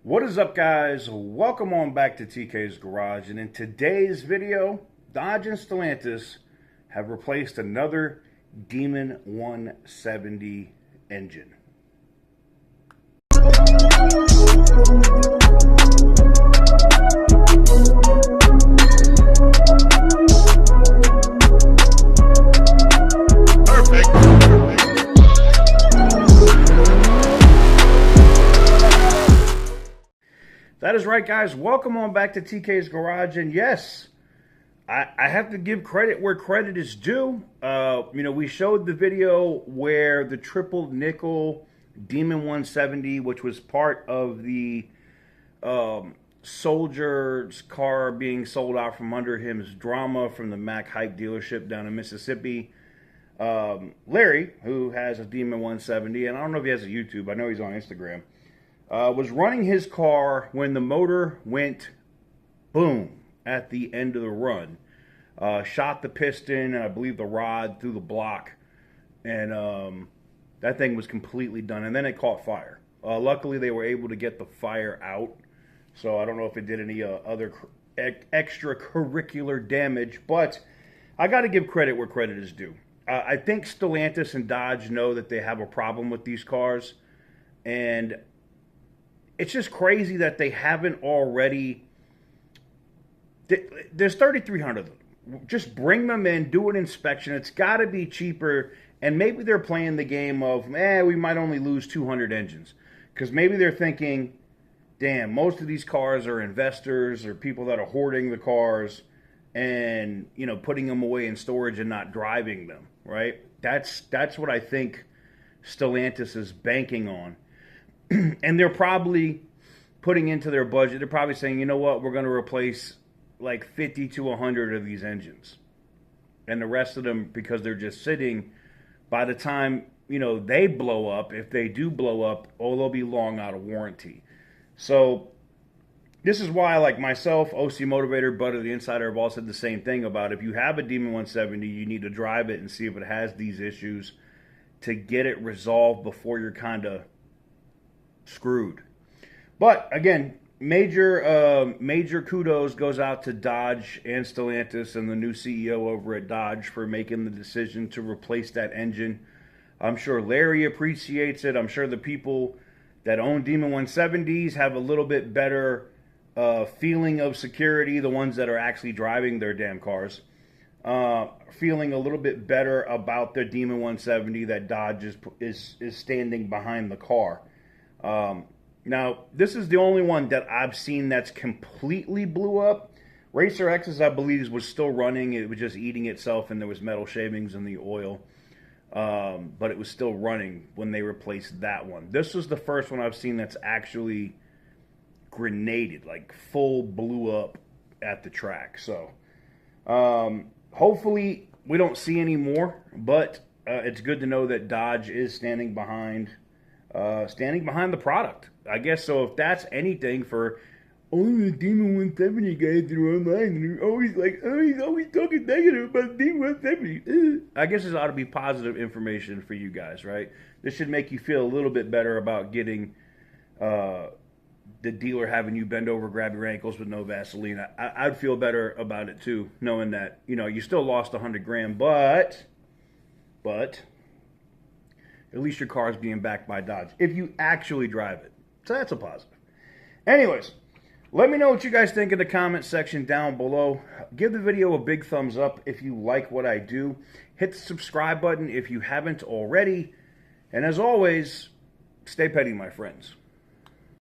What is up, guys? Welcome on back to TK's Garage, and in today's video, Dodge and Stellantis have replaced another Demon 170 engine. That is right, guys. Welcome on back to TK's Garage. And yes, I have to give credit where credit is due. We showed the video where the triple nickel Demon 170, which was part of the soldier's car being sold out from under him's drama from the Mack Hike dealership down in Mississippi. Larry, who has a Demon 170, and I don't know if he has a YouTube, I know he's on Instagram, was running his car when the motor went boom at the end of the run. Shot the piston and I believe the rod through the block, and that thing was completely done, and then it caught fire. Luckily they were able to get the fire out, so I don't know if it did any other extracurricular damage, but I got to give credit where credit is due. I think Stellantis and Dodge know that they have a problem with these cars, and it's just crazy that they haven't already. There's 3,300 of them. Just bring them in, do an inspection. It's got to be cheaper. And maybe they're playing the game of, we might only lose 200 engines. Because maybe they're thinking, damn, most of these cars are investors or people that are hoarding the cars and, putting them away in storage and not driving them, right? That's what I think Stellantis is banking on. And they're probably putting into their budget, they're probably saying, you know what, we're going to replace like 50 to 100 of these engines. And the rest of them, because they're just sitting, by the time, they blow up, if they do blow up, they'll be long out of warranty. So this is why, like myself, OC Motivator, Butter the Insider, have all said the same thing about if you have a Demon 170, you need to drive it and see if it has these issues to get it resolved before you're kind of screwed. But again, major kudos goes out to Dodge and Stellantis and the new CEO over at Dodge for making the decision to replace that engine. I'm sure Larry appreciates it. I'm sure the people that own Demon 170s have a little bit better feeling of security, the ones that are actually driving their damn cars, feeling a little bit better about their Demon 170 that Dodge is standing behind the car. Now, this is the only one that I've seen that's completely blew up. Racer X's, I believe, was still running. It was just eating itself, and there was metal shavings in the oil. But it was still running when they replaced that one. This was the first one I've seen that's actually grenaded, like full blew up at the track. So, hopefully we don't see any more, but it's good to know that Dodge is standing behind the product. I guess so. If that's anything for all the Demon 170 guys that are online, and they're always like, he's always talking negative about Demon 170. I guess this ought to be positive information for you guys, right? This should make you feel a little bit better about getting the dealer having you bend over, grab your ankles with no Vaseline. I'd feel better about it too, knowing that, you still lost 100 grand, but at least your car is being backed by Dodge if you actually drive it. So that's a positive. Anyways, let me know what you guys think in the comment section down below. Give the video a big thumbs up if you like what I do. Hit the subscribe button if you haven't already. And as always, stay petty, my friends.